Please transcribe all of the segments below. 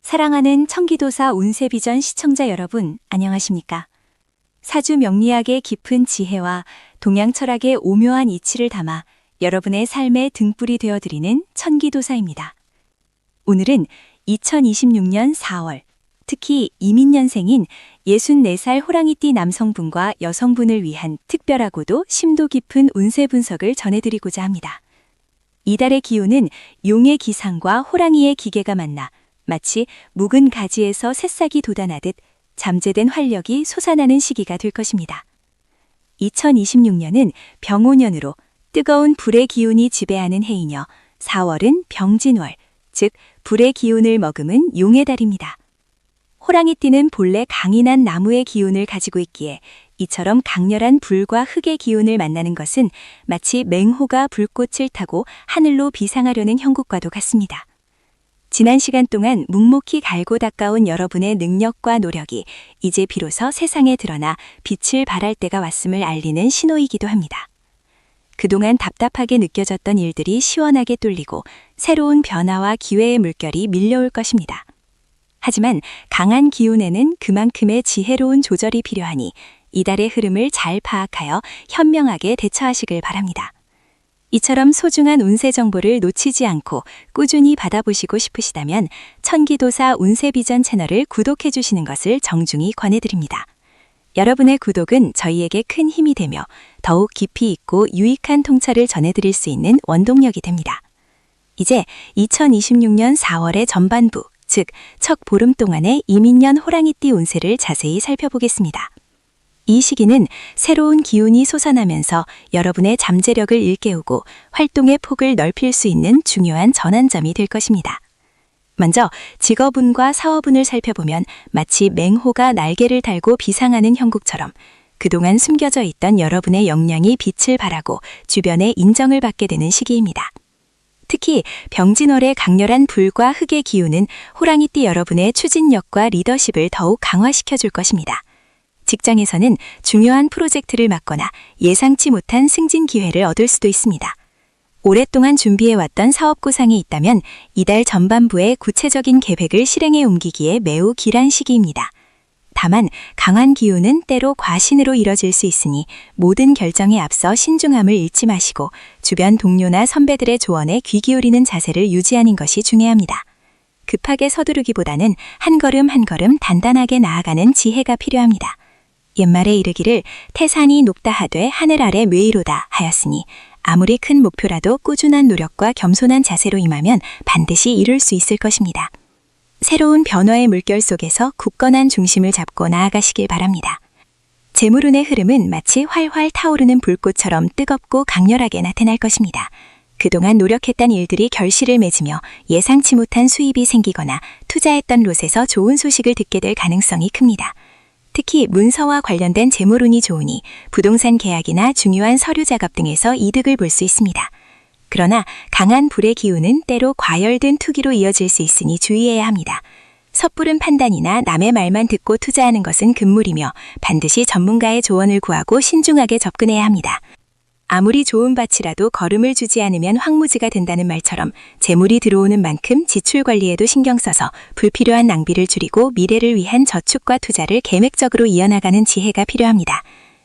사랑하는 청기도사 운세비전 시청자 여러분, 안녕하십니까? 사주 명리학의 깊은 지혜와 동양 철학의 오묘한 이치를 담아 여러분의 삶의 등불이 되어드리는 천기도사입니다. 오늘은 2026년 4월, 특히 이민년생인 64살 호랑이띠 남성분과 여성분을 위한 특별하고도 심도 깊은 운세 분석을 전해드리고자 합니다. 이달의 기운은 용의 기상과 호랑이의 기계가 만나 마치 묵은 가지에서 새싹이 돋아나듯 잠재된 활력이 솟아나는 시기가 될 것입니다. 2026년은 병오년으로 뜨거운 불의 기운이 지배하는 해이며 4월은 병진월, 즉 불의 기운을 머금은 용의 달입니다. 호랑이띠는 본래 강인한 나무의 기운을 가지고 있기에 이처럼 강렬한 불과 흙의 기운을 만나는 것은 마치 맹호가 불꽃을 타고 하늘로 비상하려는 형국과도 같습니다. 지난 시간 동안 묵묵히 갈고 닦아온 여러분의 능력과 노력이 이제 비로소 세상에 드러나 빛을 발할 때가 왔음을 알리는 신호이기도 합니다. 그동안 답답하게 느껴졌던 일들이 시원하게 뚫리고 새로운 변화와 기회의 물결이 밀려올 것입니다. 하지만 강한 기운에는 그만큼의 지혜로운 조절이 필요하니 이달의 흐름을 잘 파악하여 현명하게 대처하시길 바랍니다. 이처럼 소중한 운세 정보를 놓치지 않고 꾸준히 받아보시고 싶으시다면 천기도사 운세비전 채널을 구독해 주시는 것을 정중히 권해드립니다. 여러분의 구독은 저희에게 큰 힘이 되며 더욱 깊이 있고 유익한 통찰을 전해드릴 수 있는 원동력이 됩니다. 이제 2026년 4월의 전반부, 즉 첫 보름 동안의 이민년 호랑이띠 운세를 자세히 살펴보겠습니다. 이 시기는 새로운 기운이 솟아나면서 여러분의 잠재력을 일깨우고 활동의 폭을 넓힐 수 있는 중요한 전환점이 될 것입니다. 먼저 직업운과 사업운을 살펴보면 마치 맹호가 날개를 달고 비상하는 형국처럼 그동안 숨겨져 있던 여러분의 역량이 빛을 발하고 주변의 인정을 받게 되는 시기입니다. 특히 병진월의 강렬한 불과 흙의 기운은 호랑이띠 여러분의 추진력과 리더십을 더욱 강화시켜 줄 것입니다. 직장에서는 중요한 프로젝트를 맡거나 예상치 못한 승진 기회를 얻을 수도 있습니다. 오랫동안 준비해왔던 사업 구상이 있다면 이달 전반부에 구체적인 계획을 실행에 옮기기에 매우 길한 시기입니다. 다만 강한 기운은 때로 과신으로 이뤄질 수 있으니 모든 결정에 앞서 신중함을 잃지 마시고 주변 동료나 선배들의 조언에 귀 기울이는 자세를 유지하는 것이 중요합니다. 급하게 서두르기보다는 한 걸음 한 걸음 단단하게 나아가는 지혜가 필요합니다. 옛말에 이르기를 태산이 높다 하되 하늘 아래 묘이로다 하였으니 아무리 큰 목표라도 꾸준한 노력과 겸손한 자세로 임하면 반드시 이룰 수 있을 것입니다. 새로운 변화의 물결 속에서 굳건한 중심을 잡고 나아가시길 바랍니다. 재물운의 흐름은 마치 활활 타오르는 불꽃처럼 뜨겁고 강렬하게 나타날 것입니다. 그동안 노력했던 일들이 결실을 맺으며 예상치 못한 수입이 생기거나 투자했던 롯에서 좋은 소식을 듣게 될 가능성이 큽니다. 특히 문서와 관련된 재물운이 좋으니 부동산 계약이나 중요한 서류 작업 등에서 이득을 볼 수 있습니다. 그러나 강한 불의 기운은 때로 과열된 투기로 이어질 수 있으니 주의해야 합니다. 섣부른 판단이나 남의 말만 듣고 투자하는 것은 금물이며 반드시 전문가의 조언을 구하고 신중하게 접근해야 합니다. 아무리 좋은 밭이라도 거름을 주지 않으면 황무지가 된다는 말처럼 재물이 들어오는 만큼 지출 관리에도 신경 써서 불필요한 낭비를 줄이고 미래를 위한 저축과 투자를 계획적으로 이어나가는 지혜가 필요합니다.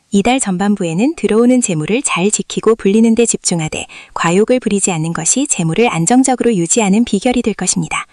이달 전반부에는 들어오는 재물을 잘 지키고 불리는 데 집중하되 과욕을 부리지 않는 것이 재물을 안정적으로 유지하는 비결이 될 것입니다.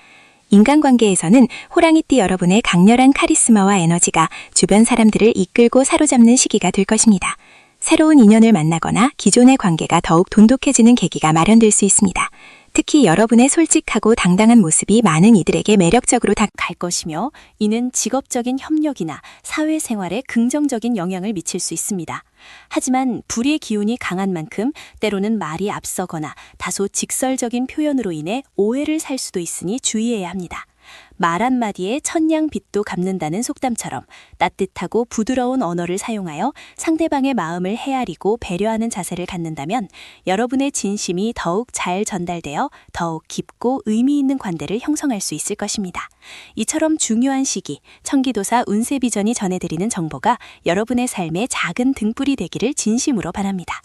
인간관계에서는 호랑이띠 여러분의 강렬한 카리스마와 에너지가 주변 사람들을 이끌고 사로잡는 시기가 될 것입니다. 새로운 인연을 만나거나 기존의 관계가 더욱 돈독해지는 계기가 마련될 수 있습니다. 특히 여러분의 솔직하고 당당한 모습이 많은 이들에게 매력적으로 다가갈 것이며 이는 직업적인 협력이나 사회생활에 긍정적인 영향을 미칠 수 있습니다. 하지만 불의 기운이 강한 만큼 때로는 말이 앞서거나 다소 직설적인 표현으로 인해 오해를 살 수도 있으니 주의해야 합니다. 말 한마디에 천냥빚도 갚는다는 속담처럼 따뜻하고 부드러운 언어를 사용하여 상대방의 마음을 헤아리고 배려하는 자세를 갖는다면 여러분의 진심이 더욱 잘 전달되어 더욱 깊고 의미 있는 관대를 형성할 수 있을 것입니다. 이처럼 중요한 시기, 천기도사 운세비전이 전해드리는 정보가 여러분의 삶에 작은 등불이 되기를 진심으로 바랍니다.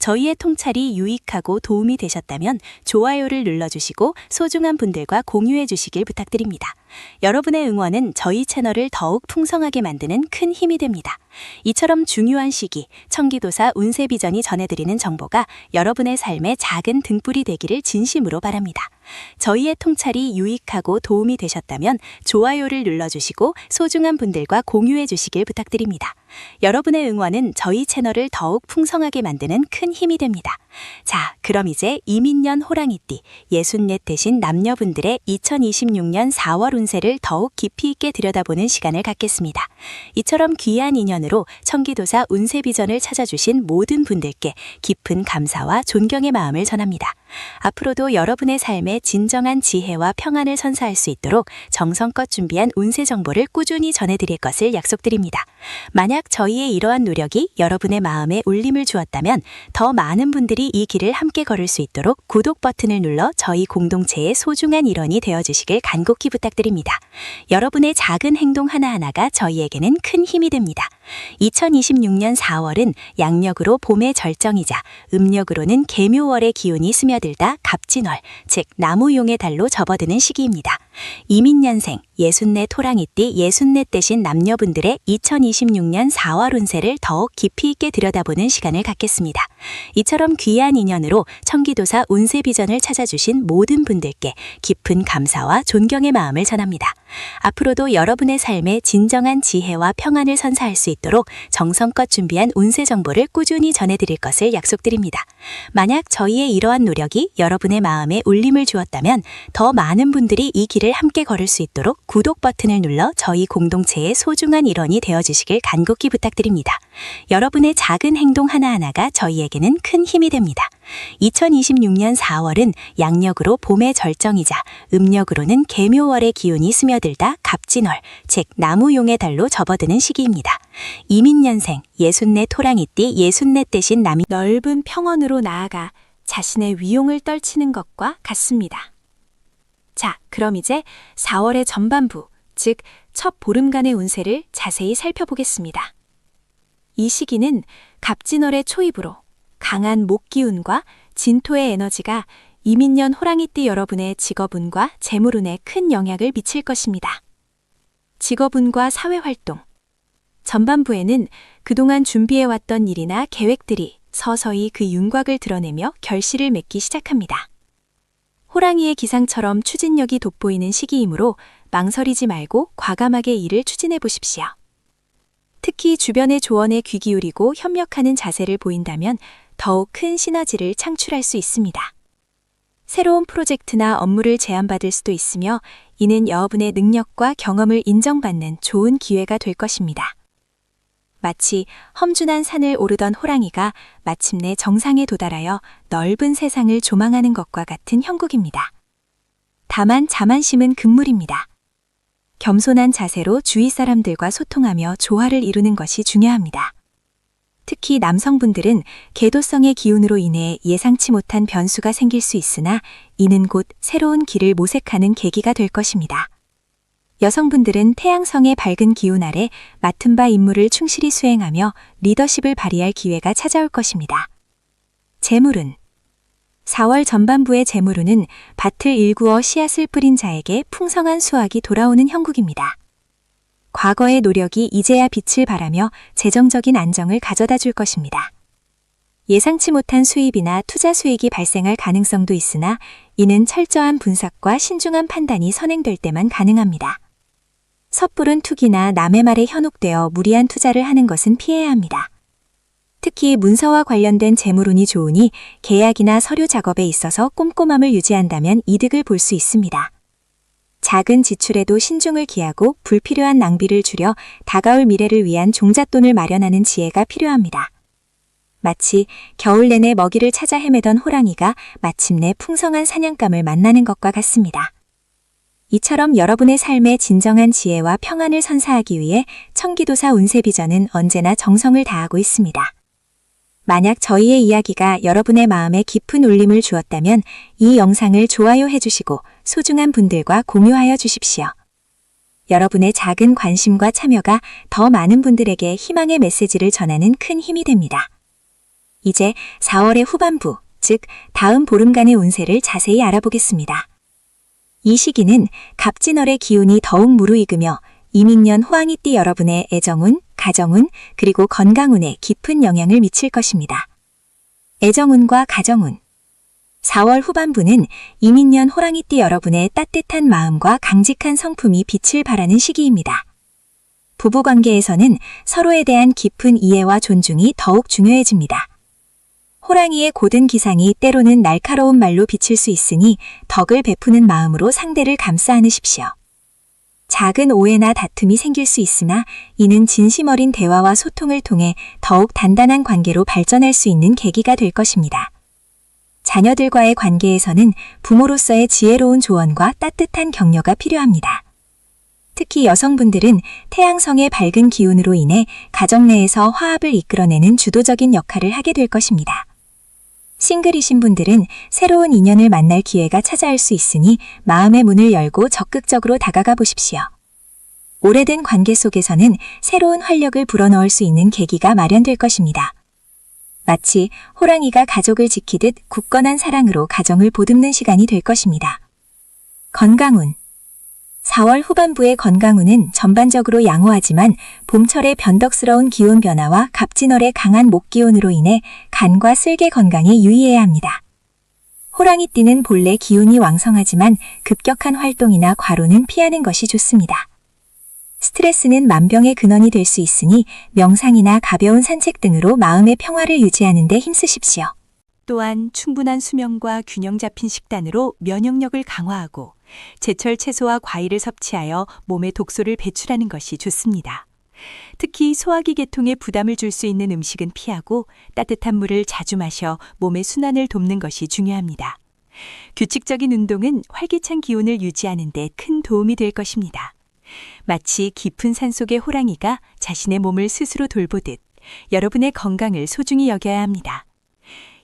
저희의 통찰이 유익하고 도움이 되셨다면 좋아요를 눌러주시고 소중한 분들과 공유해 주시길 부탁드립니다. 여러분의 응원은 저희 채널을 더욱 풍성하게 만드는 큰 힘이 됩니다. 이처럼 중요한 시기, 청기도사 운세 비전이 전해드리는 정보가 여러분의 삶에 작은 등불이 되기를 진심으로 바랍니다. 저희의 통찰이 유익하고 도움이 되셨다면 좋아요를 눌러주시고 소중한 분들과 공유해 주시길 부탁드립니다. 여러분의 응원은 저희 채널을 더욱 풍성하게 만드는 큰 힘이 됩니다. 자, 그럼 이제 이민년 호랑이띠 64 되신 남녀분들의 2026년 4월 운세를 더욱 깊이 있게 들여다보는 시간을 갖겠습니다. 이처럼 귀한 인연으로 청기도사 운세 비전을 찾아주신 모든 분들께 깊은 감사와 존경의 마음을 전합니다. 앞으로도 여러분의 삶에 진정한 지혜와 평안을 선사할 수 있도록 정성껏 준비한 운세 정보를 꾸준히 전해드릴 것을 약속드립니다. 만약 저희의 이러한 노력이 여러분의 마음에 울림을 주었다면 더 많은 분들이 이 길을 함께 걸을 수 있도록 구독 버튼을 눌러 저희 공동체의 소중한 일원이 되어주시길 간곡히 부탁드립니다. 여러분의 작은 행동 하나하나가 저희에게는 큰 힘이 됩니다. 2026년 4월은 양력으로 봄의 절정이자 음력으로는 계묘월의 기운이 스며들다 갑진월, 즉 나무용의 달로 접어드는 시기입니다. 이민년생 64 토랑이띠 64 되신 남녀분들의 2026년 4월 운세를 더욱 깊이 있게 들여다보는 시간을 갖겠습니다. 이처럼 귀한 인연으로 청기도사 운세 비전을 찾아주신 모든 분들께 깊은 감사와 존경의 마음을 전합니다. 앞으로도 여러분의 삶에 진정한 지혜와 평안을 선사할 수 있도록 정성껏 준비한 운세 정보를 꾸준히 전해드릴 것을 약속드립니다. 만약 저희의 이러한 노력이 여러분의 마음에 울림을 주었다면 더 많은 분들이 이 길을 함께 걸을 수 있도록 구독 버튼을 눌러 저희 공동체의 소중한 일원이 되어주시길 간곡히 부탁드립니다. 여러분의 작은 행동 하나하나가 저희에게는 큰 힘이 됩니다. 2026년 4월은 양력으로 봄의 절정이자 음력으로는 계묘월의 기운이 스며들다 갑진월, 즉 나무용의 달로 접어드는 시기입니다. 이민년생 64 토랑이띠 64 되신 남이 넓은 평원으로 나아가 자신의 위용을 떨치는 것과 같습니다. 자, 그럼 이제 4월의 전반부, 즉 첫 보름간의 운세를 자세히 살펴보겠습니다. 이 시기는 갑진월의 초입으로 강한 목기운과 진토의 에너지가 이민년 호랑이띠 여러분의 직업운과 재물운에 큰 영향을 미칠 것입니다. 직업운과 사회활동, 전반부에는 그동안 준비해왔던 일이나 계획들이 서서히 그 윤곽을 드러내며 결실을 맺기 시작합니다. 호랑이의 기상처럼 추진력이 돋보이는 시기이므로 망설이지 말고 과감하게 일을 추진해 보십시오. 특히 주변의 조언에 귀 기울이고 협력하는 자세를 보인다면 더욱 큰 시너지를 창출할 수 있습니다. 새로운 프로젝트나 업무를 제안받을 수도 있으며 이는 여러분의 능력과 경험을 인정받는 좋은 기회가 될 것입니다. 마치 험준한 산을 오르던 호랑이가 마침내 정상에 도달하여 넓은 세상을 조망하는 것과 같은 형국입니다. 다만 자만심은 금물입니다. 겸손한 자세로 주위 사람들과 소통하며 조화를 이루는 것이 중요합니다. 특히 남성분들은 계도성의 기운으로 인해 예상치 못한 변수가 생길 수 있으나 이는 곧 새로운 길을 모색하는 계기가 될 것입니다. 여성분들은 태양성의 밝은 기운 아래 맡은 바 임무를 충실히 수행하며 리더십을 발휘할 기회가 찾아올 것입니다. 재물운 4월 전반부의 재물운은 밭을 일구어 씨앗을 뿌린 자에게 풍성한 수확이 돌아오는 형국입니다. 과거의 노력이 이제야 빛을 발하며 재정적인 안정을 가져다 줄 것입니다. 예상치 못한 수입이나 투자 수익이 발생할 가능성도 있으나 이는 철저한 분석과 신중한 판단이 선행될 때만 가능합니다. 섣부른 투기나 남의 말에 현혹되어 무리한 투자를 하는 것은 피해야 합니다. 특히 문서와 관련된 재물운이 좋으니 계약이나 서류 작업에 있어서 꼼꼼함을 유지한다면 이득을 볼 수 있습니다. 작은 지출에도 신중을 기하고 불필요한 낭비를 줄여 다가올 미래를 위한 종잣돈을 마련하는 지혜가 필요합니다. 마치 겨울 내내 먹이를 찾아 헤매던 호랑이가 마침내 풍성한 사냥감을 만나는 것과 같습니다. 이처럼 여러분의 삶에 진정한 지혜와 평안을 선사하기 위해 청기도사 운세비전은 언제나 정성을 다하고 있습니다. 만약 저희의 이야기가 여러분의 마음에 깊은 울림을 주었다면 이 영상을 좋아요 해주시고 소중한 분들과 공유하여 주십시오. 여러분의 작은 관심과 참여가 더 많은 분들에게 희망의 메시지를 전하는 큰 힘이 됩니다. 이제 4월의 후반부, 즉 다음 보름간의 운세를 자세히 알아보겠습니다. 이 시기는 갑진월의 기운이 더욱 무르익으며 이민년 호랑이띠 여러분의 애정운, 가정운, 그리고 건강운에 깊은 영향을 미칠 것입니다. 애정운과 가정운. 4월 후반부는 이민년 호랑이띠 여러분의 따뜻한 마음과 강직한 성품이 빛을 발하는 시기입니다. 부부관계에서는 서로에 대한 깊은 이해와 존중이 더욱 중요해집니다. 호랑이의 고든 기상이 때로는 날카로운 말로 비칠 수 있으니 덕을 베푸는 마음으로 상대를 감싸 안으십시오. 작은 오해나 다툼이 생길 수 있으나 이는 진심 어린 대화와 소통을 통해 더욱 단단한 관계로 발전할 수 있는 계기가 될 것입니다. 자녀들과의 관계에서는 부모로서의 지혜로운 조언과 따뜻한 격려가 필요합니다. 특히 여성분들은 태양성의 밝은 기운으로 인해 가정 내에서 화합을 이끌어내는 주도적인 역할을 하게 될 것입니다. 싱글이신 분들은 새로운 인연을 만날 기회가 찾아올 수 있으니 마음의 문을 열고 적극적으로 다가가 보십시오. 오래된 관계 속에서는 새로운 활력을 불어넣을 수 있는 계기가 마련될 것입니다. 마치 호랑이가 가족을 지키듯 굳건한 사랑으로 가정을 보듬는 시간이 될 것입니다. 건강운. 4월 후반부의 건강운은 전반적으로 양호하지만 봄철의 변덕스러운 기온 변화와 갑진월의 강한 목기온으로 인해 간과 쓸개 건강에 유의해야 합니다. 호랑이띠는 본래 기운이 왕성하지만 급격한 활동이나 과로는 피하는 것이 좋습니다. 스트레스는 만병의 근원이 될 수 있으니 명상이나 가벼운 산책 등으로 마음의 평화를 유지하는 데 힘쓰십시오. 또한 충분한 수면과 균형 잡힌 식단으로 면역력을 강화하고 제철 채소와 과일을 섭취하여 몸에 독소를 배출하는 것이 좋습니다. 특히 소화기 계통에 부담을 줄 수 있는 음식은 피하고 따뜻한 물을 자주 마셔 몸의 순환을 돕는 것이 중요합니다. 규칙적인 운동은 활기찬 기운을 유지하는 데 큰 도움이 될 것입니다. 마치 깊은 산속의 호랑이가 자신의 몸을 스스로 돌보듯 여러분의 건강을 소중히 여겨야 합니다.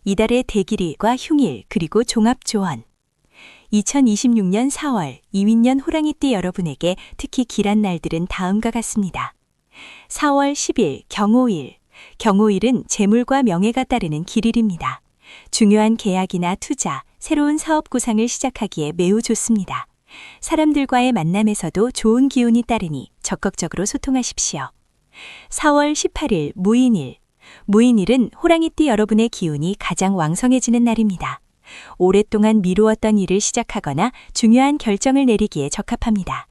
이달의 대길일과 흉일 그리고 종합조언. 2026년 4월 이민년 호랑이띠 여러분에게 특히 길한 날들은 다음과 같습니다. 4월 10일 경호일. 경호일은 재물과 명예가 따르는 길일입니다. 중요한 계약이나 투자, 새로운 사업 구상을 시작하기에 매우 좋습니다. 사람들과의 만남에서도 좋은 기운이 따르니 적극적으로 소통하십시오. 4월 18일 무인일. 무인일은 호랑이띠 여러분의 기운이 가장 왕성해지는 날입니다. 오랫동안 미루었던 일을 시작하거나 중요한 결정을 내리기에 적합합니다.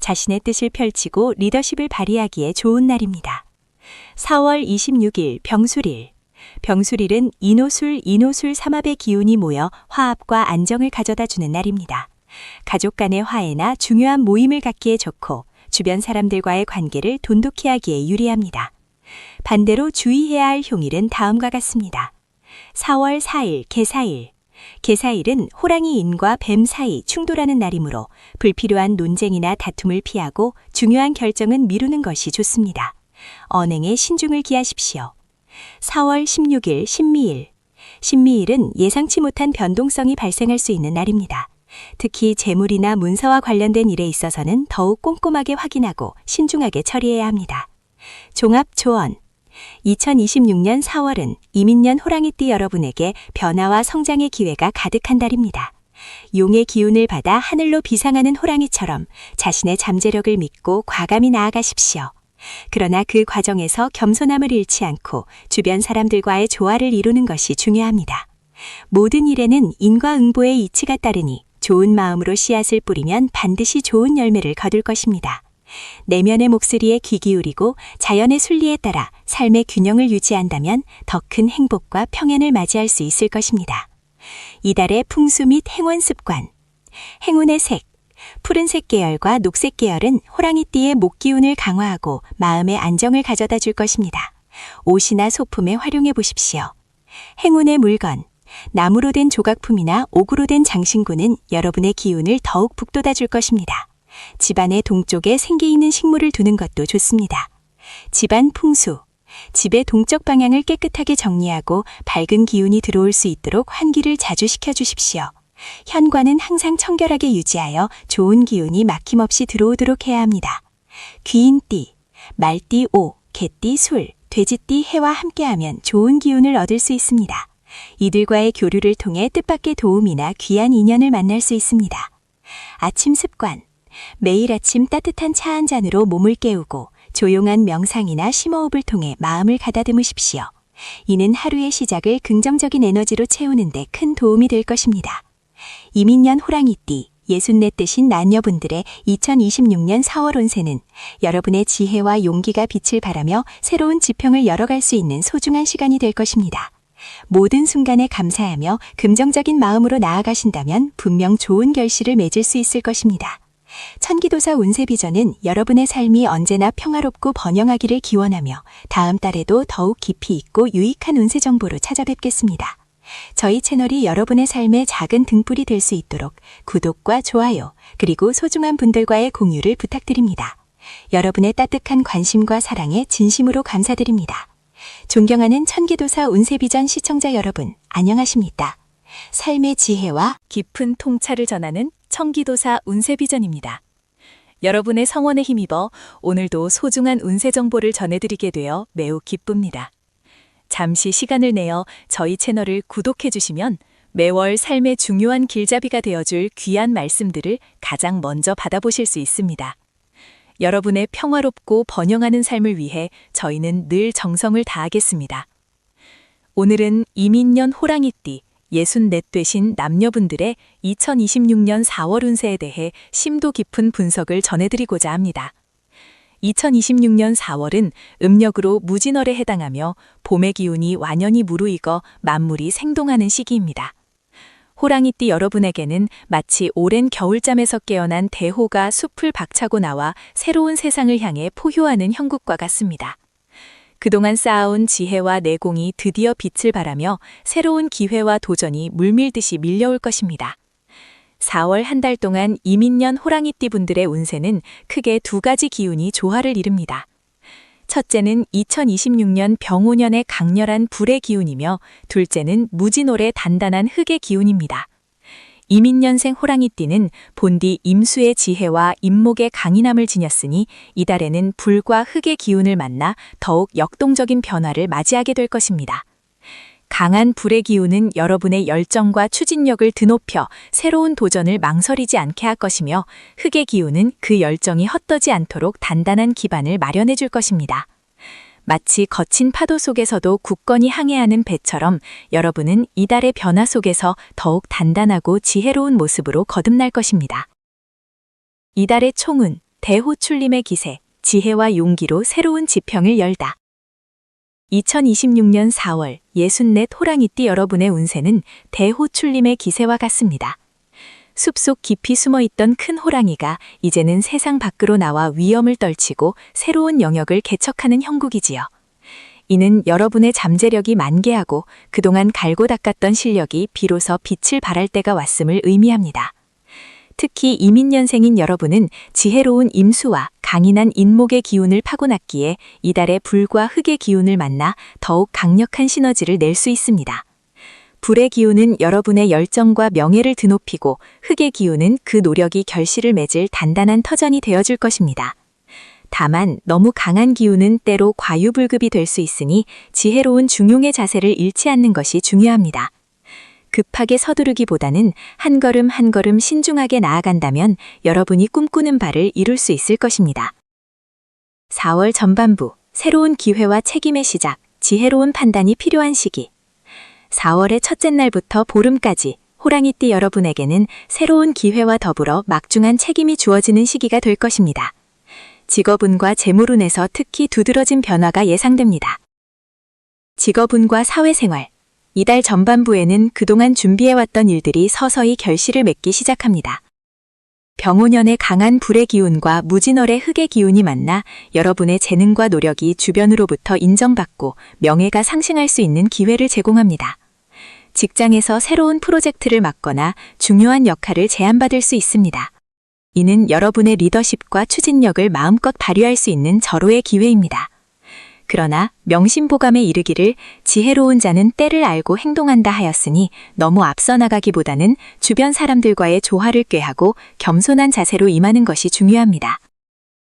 자신의 뜻을 펼치고 리더십을 발휘하기에 좋은 날입니다. 4월 26일 병술일. 병술일은 인호술 삼합의 기운이 모여 화합과 안정을 가져다주는 날입니다. 가족 간의 화해나 중요한 모임을 갖기에 좋고 주변 사람들과의 관계를 돈독히 하기에 유리합니다. 반대로 주의해야 할 흉일은 다음과 같습니다. 4월 4일 개사일. 개사일은 호랑이인과 뱀 사이 충돌하는 날이므로 불필요한 논쟁이나 다툼을 피하고 중요한 결정은 미루는 것이 좋습니다. 언행에 신중을 기하십시오. 4월 16일 신미일. 신미일은 예상치 못한 변동성이 발생할 수 있는 날입니다. 특히 재물이나 문서와 관련된 일에 있어서는 더욱 꼼꼼하게 확인하고 신중하게 처리해야 합니다. 종합조언. 2026년 4월은 이민년 호랑이띠 여러분에게 변화와 성장의 기회가 가득한 달입니다. 용의 기운을 받아 하늘로 비상하는 호랑이처럼 자신의 잠재력을 믿고 과감히 나아가십시오. 그러나 그 과정에서 겸손함을 잃지 않고 주변 사람들과의 조화를 이루는 것이 중요합니다. 모든 일에는 인과응보의 이치가 따르니 좋은 마음으로 씨앗을 뿌리면 반드시 좋은 열매를 거둘 것입니다. 내면의 목소리에 귀 기울이고 자연의 순리에 따라 삶의 균형을 유지한다면 더 큰 행복과 평안을 맞이할 수 있을 것입니다. 이달의 풍수 및 행운 습관. 행운의 색. 푸른색 계열과 녹색 계열은 호랑이띠의 목기운을 강화하고 마음의 안정을 가져다 줄 것입니다. 옷이나 소품에 활용해 보십시오. 행운의 물건. 나무로 된 조각품이나 옥으로 된 장신구는 여러분의 기운을 더욱 북돋아 줄 것입니다. 집안의 동쪽에 생기 있는 식물을 두는 것도 좋습니다. 집안 풍수. 집의 동쪽 방향을 깨끗하게 정리하고 밝은 기운이 들어올 수 있도록 환기를 자주 시켜주십시오. 현관은 항상 청결하게 유지하여 좋은 기운이 막힘없이 들어오도록 해야 합니다. 귀인띠, 말띠 오, 개띠 술, 돼지띠 해와 함께하면 좋은 기운을 얻을 수 있습니다. 이들과의 교류를 통해 뜻밖의 도움이나 귀한 인연을 만날 수 있습니다. 아침 습관. 매일 아침 따뜻한 차 한 잔으로 몸을 깨우고 조용한 명상이나 심호흡을 통해 마음을 가다듬으십시오. 이는 하루의 시작을 긍정적인 에너지로 채우는 데 큰 도움이 될 것입니다. 이민년 호랑이띠, 64 되신 남녀분들의 2026년 4월 운세는 여러분의 지혜와 용기가 빛을 발하며 새로운 지평을 열어갈 수 있는 소중한 시간이 될 것입니다. 모든 순간에 감사하며 긍정적인 마음으로 나아가신다면 분명 좋은 결실을 맺을 수 있을 것입니다. 천기도사 운세 비전은 여러분의 삶이 언제나 평화롭고 번영하기를 기원하며 다음 달에도 더욱 깊이 있고 유익한 운세 정보로 찾아뵙겠습니다. 저희 채널이 여러분의 삶의 작은 등불이 될 수 있도록 구독과 좋아요, 그리고 소중한 분들과의 공유를 부탁드립니다. 여러분의 따뜻한 관심과 사랑에 진심으로 감사드립니다. 존경하는 천기도사 운세비전 시청자 여러분, 안녕하십니까? 삶의 지혜와 깊은 통찰을 전하는 천기도사 운세비전입니다. 여러분의 성원에 힘입어 오늘도 소중한 운세 정보를 전해드리게 되어 매우 기쁩니다. 잠시 시간을 내어 저희 채널을 구독해주시면 매월 삶의 중요한 길잡이가 되어줄 귀한 말씀들을 가장 먼저 받아보실 수 있습니다. 여러분의 평화롭고 번영하는 삶을 위해 저희는 늘 정성을 다하겠습니다. 오늘은 이민년 호랑이띠, 64 되신 남녀분들의 2026년 4월 운세에 대해 심도 깊은 분석을 전해드리고자 합니다. 2026년 4월은 음력으로 무진월에 해당하며 봄의 기운이 완연히 무르익어 만물이 생동하는 시기입니다. 호랑이띠 여러분에게는 마치 오랜 겨울잠에서 깨어난 대호가 숲을 박차고 나와 새로운 세상을 향해 포효하는 형국과 같습니다. 그동안 쌓아온 지혜와 내공이 드디어 빛을 발하며 새로운 기회와 도전이 물밀듯이 밀려올 것입니다. 4월 한 달 동안 이민년 호랑이띠 분들의 운세는 크게 두 가지 기운이 조화를 이룹니다. 첫째는 2026년 병오년의 강렬한 불의 기운이며 둘째는 무진월의 단단한 흙의 기운입니다. 이민년생 호랑이띠는 본디 임수의 지혜와 임목의 강인함을 지녔으니 이달에는 불과 흙의 기운을 만나 더욱 역동적인 변화를 맞이하게 될 것입니다. 강한 불의 기운은 여러분의 열정과 추진력을 드높여 새로운 도전을 망설이지 않게 할 것이며 흙의 기운은 그 열정이 헛되지 않도록 단단한 기반을 마련해 줄 것입니다. 마치 거친 파도 속에서도 굳건히 항해하는 배처럼 여러분은 이달의 변화 속에서 더욱 단단하고 지혜로운 모습으로 거듭날 것입니다. 이달의 총운, 대호출림의 기세, 지혜와 용기로 새로운 지평을 열다. 2026년 4월 64 호랑이띠 여러분의 운세는 대호출림의 기세와 같습니다. 숲속 깊이 숨어있던 큰 호랑이가 이제는 세상 밖으로 나와 위험을 떨치고 새로운 영역을 개척하는 형국이지요. 이는 여러분의 잠재력이 만개하고 그동안 갈고 닦았던 실력이 비로소 빛을 발할 때가 왔음을 의미합니다. 특히 이민년생인 여러분은 지혜로운 임수와 강인한 인목의 기운을 파고났기에 이달의 불과 흙의 기운을 만나 더욱 강력한 시너지를 낼 수 있습니다. 불의 기운은 여러분의 열정과 명예를 드높이고 흙의 기운은 그 노력이 결실을 맺을 단단한 터전이 되어줄 것입니다. 다만 너무 강한 기운은 때로 과유불급이 될 수 있으니 지혜로운 중용의 자세를 잃지 않는 것이 중요합니다. 급하게 서두르기보다는 한 걸음 한 걸음 신중하게 나아간다면 여러분이 꿈꾸는 바를 이룰 수 있을 것입니다. 4월 전반부, 새로운 기회와 책임의 시작, 지혜로운 판단이 필요한 시기. 4월의 첫째 날부터 보름까지 호랑이띠 여러분에게는 새로운 기회와 더불어 막중한 책임이 주어지는 시기가 될 것입니다. 직업운과 재물운에서 특히 두드러진 변화가 예상됩니다. 직업운과 사회생활. 이달 전반부에는 그동안 준비해왔던 일들이 서서히 결실을 맺기 시작합니다. 병오년의 강한 불의 기운과 무진월의 흙의 기운이 만나 여러분의 재능과 노력이 주변으로부터 인정받고 명예가 상승할 수 있는 기회를 제공합니다. 직장에서 새로운 프로젝트를 맡거나 중요한 역할을 제안받을 수 있습니다. 이는 여러분의 리더십과 추진력을 마음껏 발휘할 수 있는 절호의 기회입니다. 그러나 명심보감에 이르기를 지혜로운 자는 때를 알고 행동한다 하였으니 너무 앞서 나가기보다는 주변 사람들과의 조화를 꾀하고 겸손한 자세로 임하는 것이 중요합니다.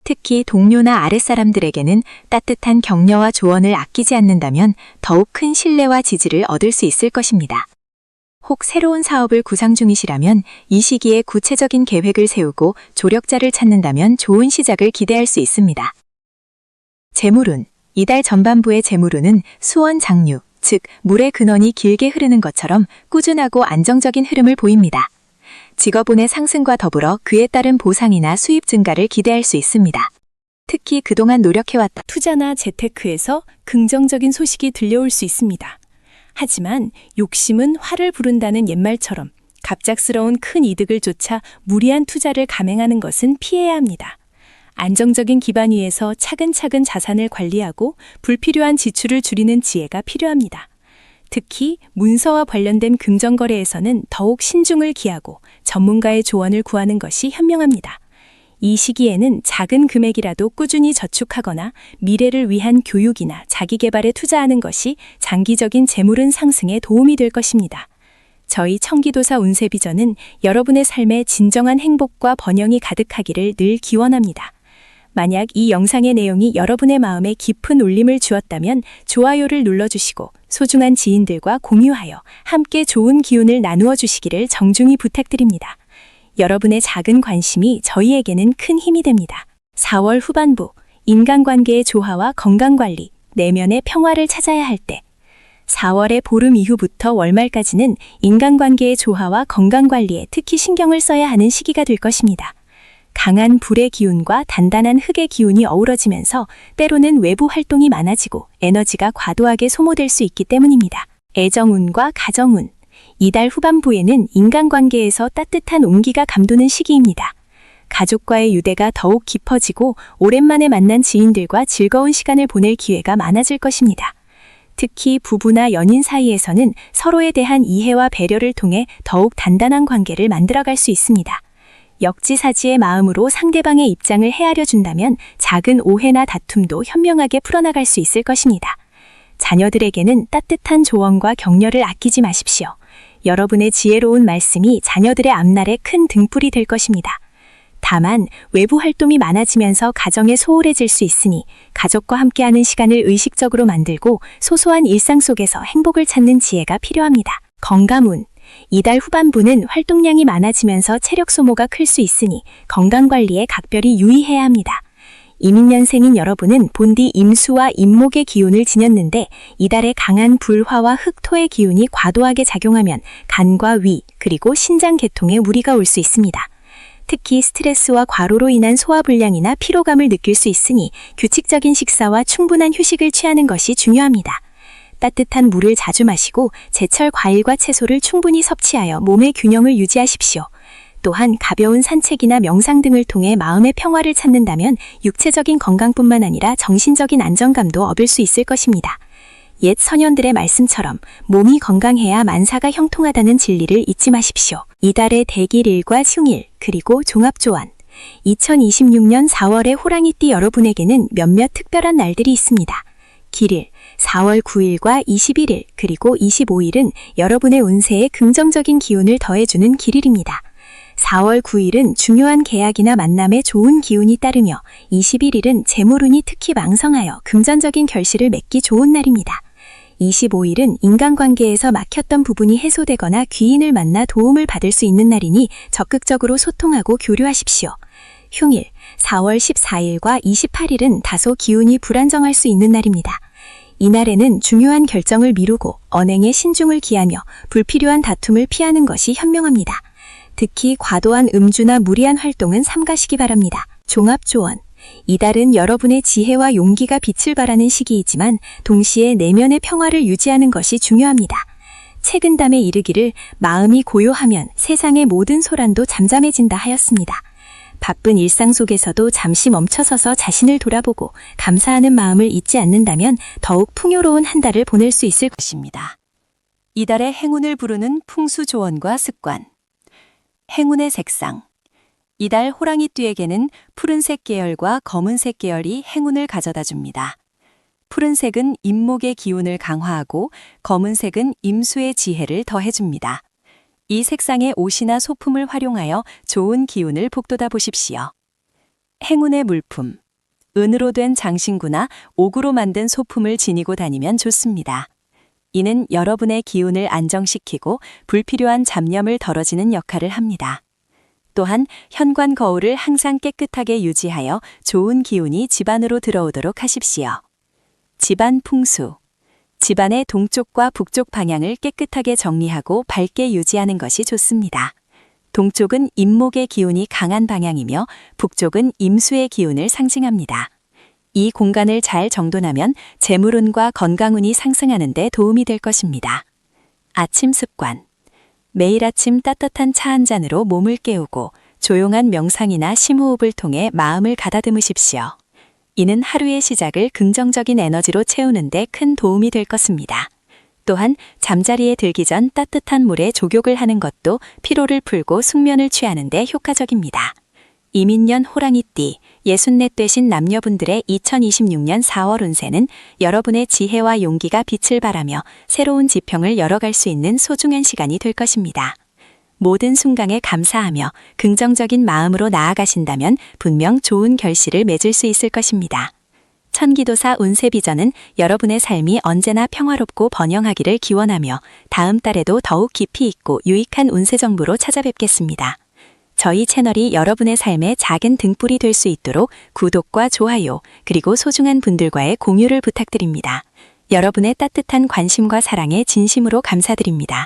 특히 동료나 아랫사람들에게는 따뜻한 격려와 조언을 아끼지 않는다면 더욱 큰 신뢰와 지지를 얻을 수 있을 것입니다. 혹 새로운 사업을 구상 중이시라면 이 시기에 구체적인 계획을 세우고 조력자를 찾는다면 좋은 시작을 기대할 수 있습니다. 재물운. 이달 전반부의 재물운은 수원 장류, 즉 물의 근원이 길게 흐르는 것처럼 꾸준하고 안정적인 흐름을 보입니다. 직업운의 상승과 더불어 그에 따른 보상이나 수입 증가를 기대할 수 있습니다. 특히 그동안 노력해왔던 투자나 재테크에서 긍정적인 소식이 들려올 수 있습니다. 하지만 욕심은 화를 부른다는 옛말처럼 갑작스러운 큰 이득을 쫓아 무리한 투자를 감행하는 것은 피해야 합니다. 안정적인 기반 위에서 차근차근 자산을 관리하고 불필요한 지출을 줄이는 지혜가 필요합니다. 특히 문서와 관련된 금전거래에서는 더욱 신중을 기하고 전문가의 조언을 구하는 것이 현명합니다. 이 시기에는 작은 금액이라도 꾸준히 저축하거나 미래를 위한 교육이나 자기개발에 투자하는 것이 장기적인 재물운 상승에 도움이 될 것입니다. 저희 청기도사 운세비전은 여러분의 삶에 진정한 행복과 번영이 가득하기를 늘 기원합니다. 만약 이 영상의 내용이 여러분의 마음에 깊은 울림을 주었다면 좋아요를 눌러주시고 소중한 지인들과 공유하여 함께 좋은 기운을 나누어 주시기를 정중히 부탁드립니다. 여러분의 작은 관심이 저희에게는 큰 힘이 됩니다. 4월 후반부, 인간관계의 조화와 건강관리, 내면의 평화를 찾아야 할 때 4월의 보름 이후부터 월말까지는 인간관계의 조화와 건강관리에 특히 신경을 써야 하는 시기가 될 것입니다. 강한 불의 기운과 단단한 흙의 기운이 어우러지면서 때로는 외부 활동이 많아지고 에너지가 과도하게 소모될 수 있기 때문입니다. 애정운과 가정운. 이달 후반부에는 인간관계에서 따뜻한 온기가 감도는 시기입니다. 가족과의 유대가 더욱 깊어지고 오랜만에 만난 지인들과 즐거운 시간을 보낼 기회가 많아질 것입니다. 특히 부부나 연인 사이에서는 서로에 대한 이해와 배려를 통해 더욱 단단한 관계를 만들어갈 수 있습니다. 역지사지의 마음으로 상대방의 입장을 헤아려 준다면 작은 오해나 다툼도 현명하게 풀어나갈 수 있을 것입니다. 자녀들에게는 따뜻한 조언과 격려를 아끼지 마십시오. 여러분의 지혜로운 말씀이 자녀들의 앞날에 큰 등불이 될 것입니다. 다만 외부 활동이 많아지면서 가정에 소홀해질 수 있으니 가족과 함께하는 시간을 의식적으로 만들고 소소한 일상 속에서 행복을 찾는 지혜가 필요합니다. 건강운. 이달 후반부는 활동량이 많아지면서 체력 소모가 클 수 있으니 건강관리에 각별히 유의해야 합니다. 이민년생인 여러분은 본디 임수와 임목의 기운을 지녔는데 이달에 강한 불화와 흑토의 기운이 과도하게 작용하면 간과 위 그리고 신장 계통에 무리가 올 수 있습니다. 특히 스트레스와 과로로 인한 소화불량이나 피로감을 느낄 수 있으니 규칙적인 식사와 충분한 휴식을 취하는 것이 중요합니다. 따뜻한 물을 자주 마시고 제철 과일과 채소를 충분히 섭취하여 몸의 균형을 유지하십시오. 또한 가벼운 산책이나 명상 등을 통해 마음의 평화를 찾는다면 육체적인 건강뿐만 아니라 정신적인 안정감도 얻을 수 있을 것입니다. 옛 선현들의 말씀처럼 몸이 건강해야 만사가 형통하다는 진리를 잊지 마십시오. 이달의 대길일과 흉일, 그리고 종합조안. 2026년 4월의 호랑이띠 여러분에게는 몇몇 특별한 날들이 있습니다. 길일, 4월 9일과 21일, 그리고 25일은 여러분의 운세에 긍정적인 기운을 더해주는 길일입니다. 4월 9일은 중요한 계약이나 만남에 좋은 기운이 따르며 21일은 재물운이 특히 왕성하여 금전적인 결실을 맺기 좋은 날입니다. 25일은 인간관계에서 막혔던 부분이 해소되거나 귀인을 만나 도움을 받을 수 있는 날이니 적극적으로 소통하고 교류하십시오. 흉일, 4월 14일과 28일은 다소 기운이 불안정할 수 있는 날입니다. 이날에는 중요한 결정을 미루고 언행에 신중을 기하며 불필요한 다툼을 피하는 것이 현명합니다. 특히 과도한 음주나 무리한 활동은 삼가시기 바랍니다. 종합조언. 이달은 여러분의 지혜와 용기가 빛을 발하는 시기이지만 동시에 내면의 평화를 유지하는 것이 중요합니다. 책은담에 이르기를 마음이 고요하면 세상의 모든 소란도 잠잠해진다 하였습니다. 바쁜 일상 속에서도 잠시 멈춰서서 자신을 돌아보고 감사하는 마음을 잊지 않는다면 더욱 풍요로운 한 달을 보낼 수 있을 것입니다. 이달의 행운을 부르는 풍수 조언과 습관. 행운의 색상. 이달 호랑이띠에게는 푸른색 계열과 검은색 계열이 행운을 가져다 줍니다. 푸른색은 임목의 기운을 강화하고 검은색은 임수의 지혜를 더해줍니다. 이 색상의 옷이나 소품을 활용하여 좋은 기운을 북돋아 보십시오. 행운의 물품. 은으로 된 장신구나 옥으로 만든 소품을 지니고 다니면 좋습니다. 이는 여러분의 기운을 안정시키고 불필요한 잡념을 덜어지는 역할을 합니다. 또한 현관 거울을 항상 깨끗하게 유지하여 좋은 기운이 집안으로 들어오도록 하십시오. 집안 풍수. 집안의 동쪽과 북쪽 방향을 깨끗하게 정리하고 밝게 유지하는 것이 좋습니다. 동쪽은 임목의 기운이 강한 방향이며 북쪽은 임수의 기운을 상징합니다. 이 공간을 잘 정돈하면 재물운과 건강운이 상승하는 데 도움이 될 것입니다. 아침 습관. 매일 아침 따뜻한 차 한 잔으로 몸을 깨우고 조용한 명상이나 심호흡을 통해 마음을 가다듬으십시오. 이는 하루의 시작을 긍정적인 에너지로 채우는 데 큰 도움이 될 것입니다. 또한 잠자리에 들기 전 따뜻한 물에 족욕을 하는 것도 피로를 풀고 숙면을 취하는 데 효과적입니다. 이민년 호랑이띠, 64 되신 남녀분들의 2026년 4월 운세는 여러분의 지혜와 용기가 빛을 발하며 새로운 지평을 열어갈 수 있는 소중한 시간이 될 것입니다. 모든 순간에 감사하며 긍정적인 마음으로 나아가신다면 분명 좋은 결실을 맺을 수 있을 것입니다. 천기도사 운세 비전은 여러분의 삶이 언제나 평화롭고 번영하기를 기원하며 다음 달에도 더욱 깊이 있고 유익한 운세 정보로 찾아뵙겠습니다. 저희 채널이 여러분의 삶에 작은 등불이 될 수 있도록 구독과 좋아요, 그리고 소중한 분들과의 공유를 부탁드립니다. 여러분의 따뜻한 관심과 사랑에 진심으로 감사드립니다.